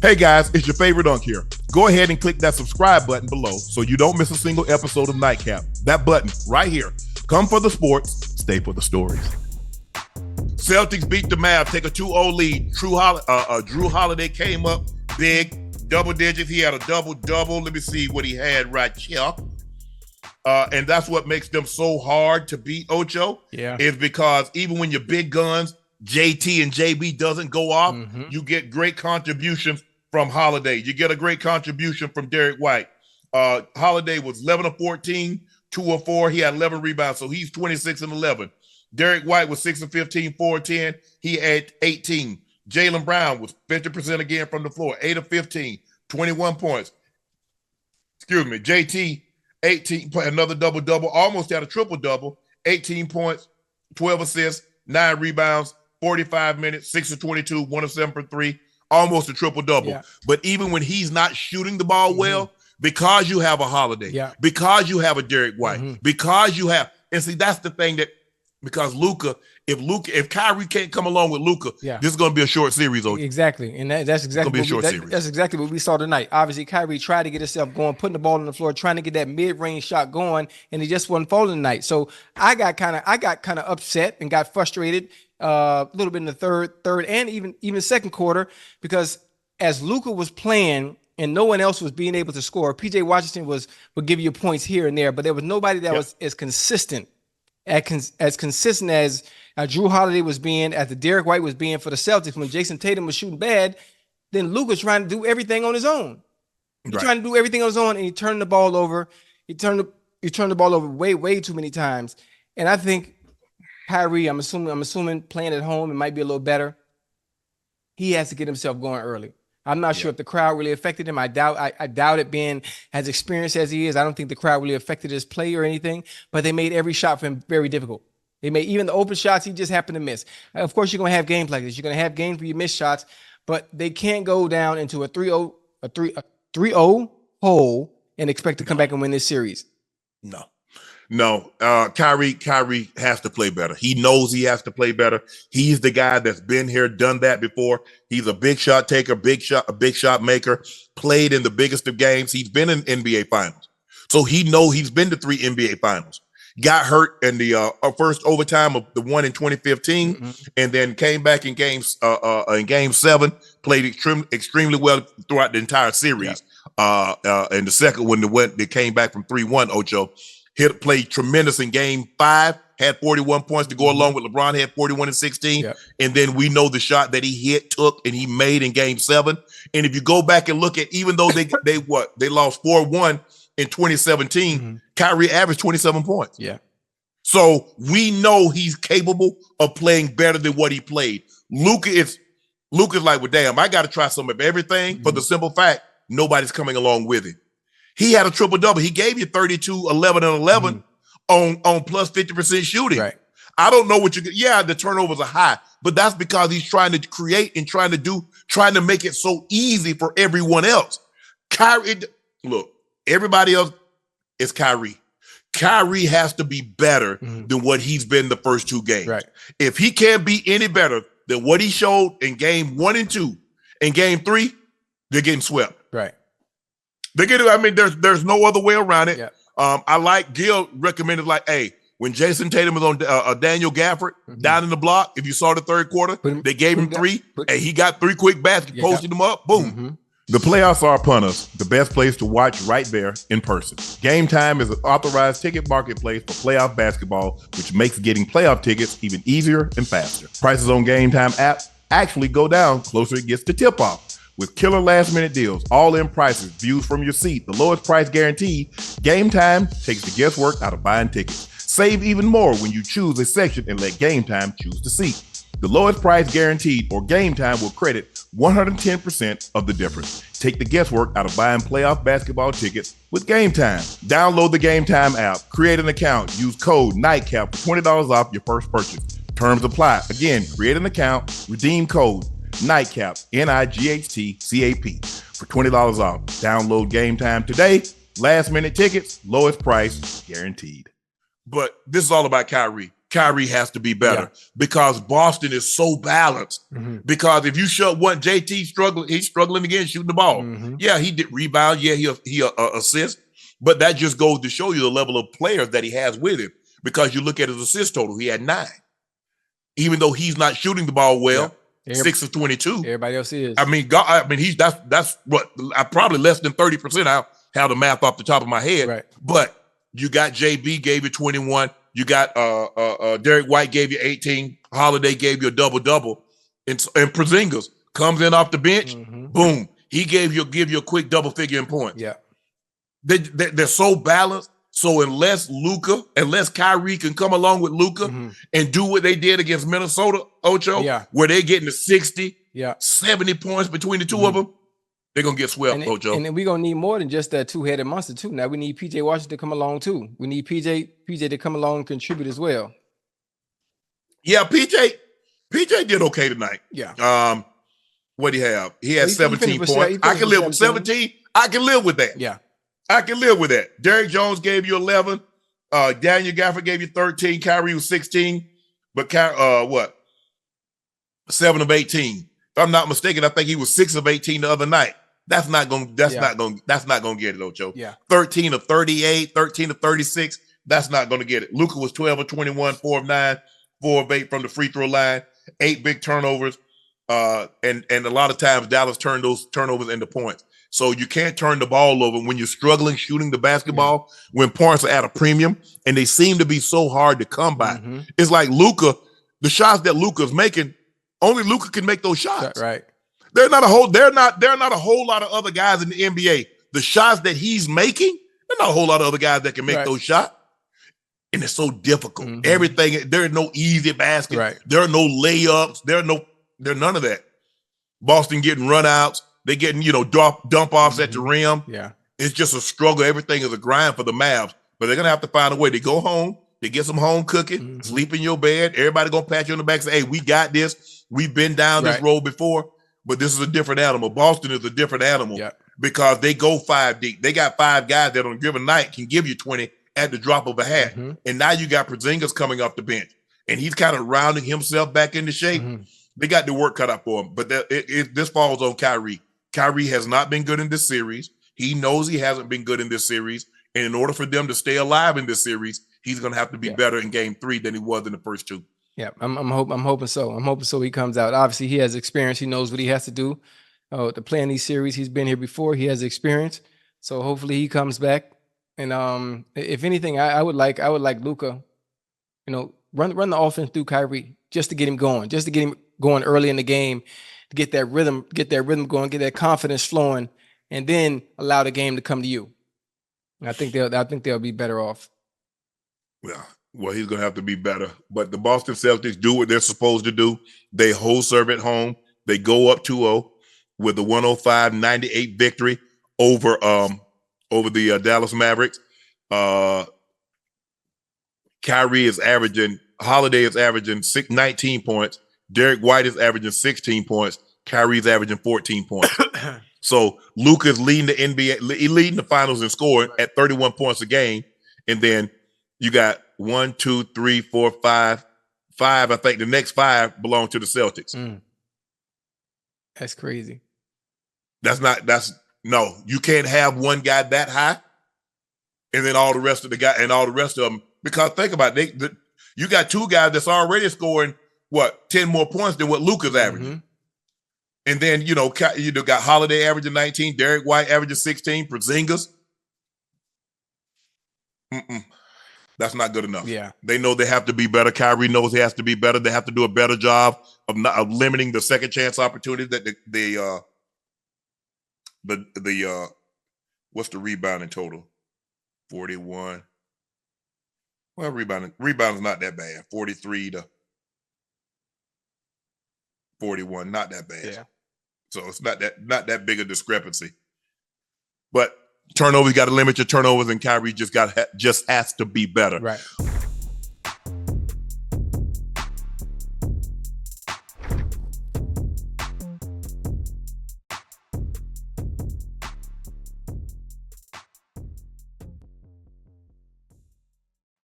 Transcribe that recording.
Hey guys, it's your favorite Unk here. Go ahead and click that subscribe button below so you don't miss a single episode of Nightcap. That button right here. Come for the sports, stay for the stories. Celtics beat the Mavs, take a 2-0 lead. Drew Holiday came up big, double digits. He had a double-double. Let me see what he had right here. And that's what makes them so hard to beat, Ocho. Yeah. Is because even when your big guns, JT and JB doesn't go off, you get great contributions from Holiday. You get a great contribution from Derek White. Holiday was 11 of 14, 2 of 4. He had 11 rebounds, so he's 26 and 11. Derek White was 6 of 15, 4 of 10. He had 18. Jaylen Brown was 50% again from the floor, 8 of 15, 21 points. Excuse me, JT, 18, another double-double, almost had a triple-double, 18 points, 12 assists, 9 rebounds, 45 minutes, 6 of 22, 1 of 7 for 3, almost a triple-double. Yeah. But even when he's not shooting the ball well, because you have a Holiday, because you have a Derek White, because you have, and see, that's the thing that, because if Kyrie can't come along with Luka, this is going to be a short series. Exactly, and that's exactly that's exactly what we saw tonight. Obviously, Kyrie tried to get himself going, putting the ball on the floor, trying to get that mid-range shot going, and he just wasn't falling tonight. So I got kind of upset and got frustrated a little bit in the third, and even second quarter, because as Luka was playing and no one else was being able to score, PJ Washington would give you points here and there, but there was nobody that was as consistent. As consistent as Drew Holiday was being, as the Derek White was being for the Celtics. When Jayson Tatum was shooting bad, then Luka's trying to do everything on his own. He's trying to do everything on his own, and he turned the ball over. He turned the ball over way too many times. And I think Kyrie, I'm assuming playing at home, it might be a little better. He has to get himself going early. I'm not sure if the crowd really affected him. I doubt it, being as experienced as he is. I don't think the crowd really affected his play or anything, but they made every shot for him very difficult. They made even the open shots he just happened to miss. Of course, you're going to have games like this. You're going to have games where you miss shots, but they can't go down into a 3-0 hole and expect to come back and win this series. No, Kyrie has to play better. He knows he has to play better. He's the guy that's been here, done that before. He's a big shot taker, a big shot maker, played in the biggest of games. He's been in NBA finals. So he's been to 3 NBA finals. Got hurt in the first overtime of the one in 2015, and then came back in game 7, played extremely well throughout the entire series. And the second one they came back from 3-1, Ocho. Played tremendous in game 5, had 41 points to go along with LeBron, had 41 and 16. And then we know the shot that he took, and he made in game 7. And if you go back and look at, even though they lost 4-1 in 2017, Kyrie averaged 27 points. So we know he's capable of playing better than what he played. Luka's like, well, damn, I got to try some of everything for the simple fact nobody's coming along with him. He had a triple-double. He gave you 32, 11, and 11 on plus 50% shooting. I don't know what the turnovers are high, but that's because he's trying to create and trying to make it so easy for everyone else. Look, everybody else is Kyrie. Kyrie has to be better than what he's been the first 2 games. If he can't be any better than what he showed in game 1 and 2, in game 3, they're getting swept. There's no other way around it. I like Gil recommended, like, hey, when Jayson Tatum was on Daniel Gafford down in the block, if you saw the third quarter, they gave him 3, and he got 3 quick baskets, posted them up, boom. The playoffs are upon us. The best place to watch right there in person. Gametime is an authorized ticket marketplace for playoff basketball, which makes getting playoff tickets even easier and faster. Prices on Gametime app actually go down closer it gets to tip-off. With killer last-minute deals, all-in prices, views from your seat, the lowest price guaranteed, Gametime takes the guesswork out of buying tickets. Save even more when you choose a section and let Gametime choose the seat. The lowest price guaranteed, or Gametime will credit 110% of the difference. Take the guesswork out of buying playoff basketball tickets with Gametime. Download the Gametime app, create an account, use code Nightcap for $20 off your first purchase. Terms apply. Again, create an account, redeem code Nightcap, NIGHTCAP, for $20 off. Download Gametime today. Last minute tickets, lowest price guaranteed. But this is all about Kyrie. Kyrie has to be better because Boston is so balanced. Because if you shut one, JT struggling, he's struggling again shooting the ball. Yeah, he did rebound. Yeah, he assist. But that just goes to show you the level of players that he has with him. Because you look at his assist total, he had 9. Even though he's not shooting the ball well, 6 of 22. Everybody else is. I mean, he's that's what I probably less than 30%. I have the math off the top of my head. Right. But you got JB gave you 21. You got Derek White gave you 18. Holiday gave you a double-double. And Porzingis comes in off the bench. Boom. He give you a quick double figure in points. Yeah. They're so balanced. So unless Kyrie can come along with Luka and do what they did against Minnesota, Ocho, where they're getting to 60, 70 points between the two of them, they're going to get swept, Ocho. And then we're going to need more than just that two-headed monster, too. Now we need P.J. Washington to come along, too. We need PJ to come along and contribute as well. Yeah, PJ did okay tonight. Yeah. What do you have? He had 17 points. I can live with 17. I can live with that. Yeah. I can live with that. Derrick Jones gave you 11. Daniel Gafford gave you 13. Kyrie was 16. But 7 of 18. If I'm not mistaken, I think he was 6 of 18 the other night. That's not going to get it, Ocho. Yeah. 13 of 38, 13 of 36. That's not going to get it. Luka was 12 of 21, 4 of 9, 4 of 8 from the free throw line, 8 big turnovers. And a lot of times Dallas turned those turnovers into points. So you can't turn the ball over when you're struggling shooting the basketball, when points are at a premium, and they seem to be so hard to come by. It's like Luka, the shots that Luka's making, only Luka can make those shots. Right. There are not a whole lot of other guys in the NBA. The shots that he's making, there's not a whole lot of other guys that can make those shots. And it's so difficult. Everything, there are no easy baskets. Right. There are no layups. There's none of that. Boston getting runouts. They getting, dump offs at the rim. Yeah. It's just a struggle. Everything is a grind for the Mavs. But they're going to have to find a way to go home. They get some home cooking, sleep in your bed. Everybody going to pat you on the back and say, hey, we got this. We've been down this road before. But this is a different animal. Boston is a different animal because they go 5 deep. They got 5 guys that on a given night can give you 20 at the drop of a hat. And now you got Porzingis coming off the bench. And he's kind of rounding himself back into shape. They got the work cut out for him. But this falls on Kyrie. Kyrie has not been good in this series. He knows he hasn't been good in this series. And in order for them to stay alive in this series, he's going to have to be better in game 3 than he was in the first 2. Yeah, I'm hoping so. I'm hoping so he comes out. Obviously, he has experience. He knows what he has to do to play in these series. He's been here before. He has experience. So hopefully he comes back. And if anything, I would like Luka, run the offense through Kyrie just to get him going, early in the game, to get that rhythm going, get that confidence flowing, and then allow the game to come to you. And I think they'll be better off. Yeah. Well, he's going to have to be better. But the Boston Celtics do what they're supposed to do. They hold serve at home. They go up 2-0 with a 105-98 victory over the Dallas Mavericks. Holiday is averaging 19 points. Derek White is averaging 16 points. Kyrie's averaging 14 points. So Luka's leading the NBA, leading the finals in scoring at 31 points a game. And then you got 1, 2, 3, 4, 5. I think the next 5 belong to the Celtics. That's crazy. No, you can't have one guy that high and then all the rest of them. Because think about it, you got 2 guys that's already scoring 10 more points than what Luka's averaging. And then, you got Holiday averaging 19, Derek White averaging 16, Porzingis. That's not good enough. Yeah. They know they have to be better. Kyrie knows he has to be better. They have to do a better job of limiting the second chance opportunities that what's the rebounding total? 41. Well, rebounding's not that bad. 43 to 41, not that bad. Yeah. So it's not that big a discrepancy. But turnovers, got to limit your turnovers, and Kyrie just has to be better. Right.